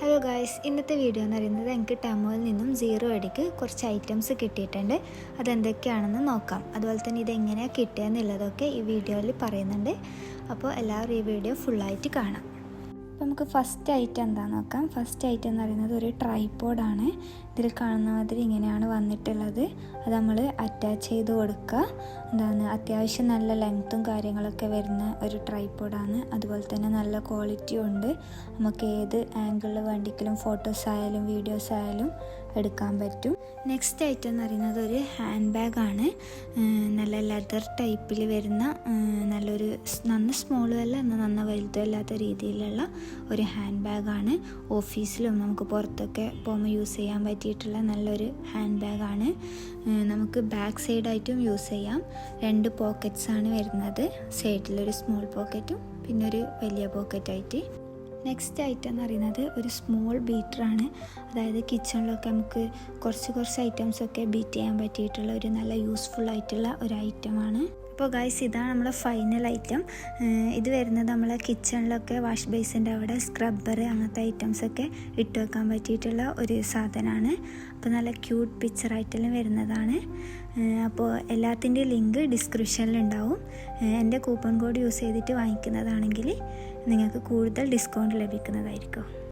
Hello guys, ഇന്നത്തെ video എന്ന് പറയുന്നത് എനിക്ക് ടെമോയിൽ നിന്നും 0 അടിക്ക് കുറച്ച് ഐറ്റംസ് കിട്ടിയിട്ടുണ്ട്. അതെന്തൊക്കെയാണെന്ന് നോക്കാം. അതുപോലെ തന്നെ ഇതെങ്ങനെയാണ് കിട്ടിയെന്നുള്ളതൊക്കെ ഈ വീഡിയോയിൽ പറയുന്നുണ്ട്. അപ്പോൾ എല്ലാവരും ഈ വീഡിയോ ഫുള്ളായിട്ട് കാണാം. അപ്പോൾ നമുക്ക് ഫസ്റ്റ് ഐറ്റം എന്താണെന്ന് നോക്കാം. ഫസ്റ്റ് ഐറ്റം എന്ന് പറയുന്നത് ഒരു ട്രൈപോഡാണ്. ഇതിൽ കാണുന്ന മാതിരി ഇങ്ങനെയാണ് വന്നിട്ടുള്ളത്. അത് നമ്മൾ അറ്റാച്ച് ചെയ്ത് കൊടുക്കുക. അത്യാവശ്യം നല്ല ലെങ്ത്തും കാര്യങ്ങളൊക്കെ വരുന്ന ഒരു ട്രൈപോഡാണ്. അതുപോലെ തന്നെ നല്ല ക്വാളിറ്റിയും ഉണ്ട്. നമുക്ക് ഏത് ആംഗിളിൽ വേണ്ടിക്കലും ഫോട്ടോസ് ആയാലും വീഡിയോസ് ആയാലും എടുക്കാൻ പറ്റും. നെക്സ്റ്റ് ഐറ്റം എന്ന് പറയുന്നത് ഒരു ഹാൻഡ് ബാഗാണ്. നല്ല ലെതർ ടൈപ്പിൽ വരുന്ന നല്ലൊരു നന്ന സ്മോളും അല്ല എന്നാൽ നന്ന വലുതും അല്ലാത്ത രീതിയിലുള്ള ഒരു ഹാൻഡ് ബാഗാണ്. ഓഫീസിലും നമുക്ക് പുറത്തൊക്കെ പോകുമ്പോൾ യൂസ് ചെയ്യാൻ പറ്റിയിട്ടുള്ള നല്ലൊരു ഹാൻഡ് ബാഗാണ്. നമുക്ക് ബാക്ക് സൈഡായിട്ടും യൂസ് ചെയ്യാം. 2 പോക്കറ്റ്സാണ് വരുന്നത്. സൈഡിലൊരു സ്മോൾ പോക്കറ്റും പിന്നെ ഒരു വലിയ പോക്കറ്റായിട്ട്. നെക്സ്റ്റ് ഐറ്റം എന്ന് പറയുന്നത് ഒരു സ്മോൾ ബീറ്ററാണ്. അതായത് കിച്ചണിലൊക്കെ നമുക്ക് കുറച്ച് ഐറ്റംസൊക്കെ ബീറ്റ് ചെയ്യാൻ പറ്റിയിട്ടുള്ള ഒരു നല്ല യൂസ്ഫുൾ ആയിട്ടുള്ള ഒരു ഐറ്റമാണ്. അപ്പോൾ ഗൈസ്, ഇതാണ് നമ്മളെ ഫൈനൽ ഐറ്റം. ഇത് വരുന്നത് നമ്മളെ കിച്ചണിലൊക്കെ വാഷ് ബേസിൻ്റെ അവിടെ സ്ക്രബ്ബർ അങ്ങനത്തെ ഐറ്റംസൊക്കെ ഇട്ട് വെക്കാൻ പറ്റിയിട്ടുള്ള ഒരു സാധനമാണ്. അപ്പോൾ നല്ല ക്യൂട്ട് പിക്ചറായിട്ടെല്ലാം വരുന്നതാണ്. അപ്പോൾ എല്ലാത്തിൻ്റെ ലിങ്ക് ഡിസ്ക്രിപ്ഷനിലുണ്ടാവും. എൻ്റെ കൂപ്പൺ കോഡ് യൂസ് ചെയ്തിട്ട് വാങ്ങിക്കുന്നതാണെങ്കിൽ നിങ്ങൾക്ക് കൂടുതൽ ഡിസ്കൗണ്ട് ലഭിക്കുന്നതായിരിക്കും.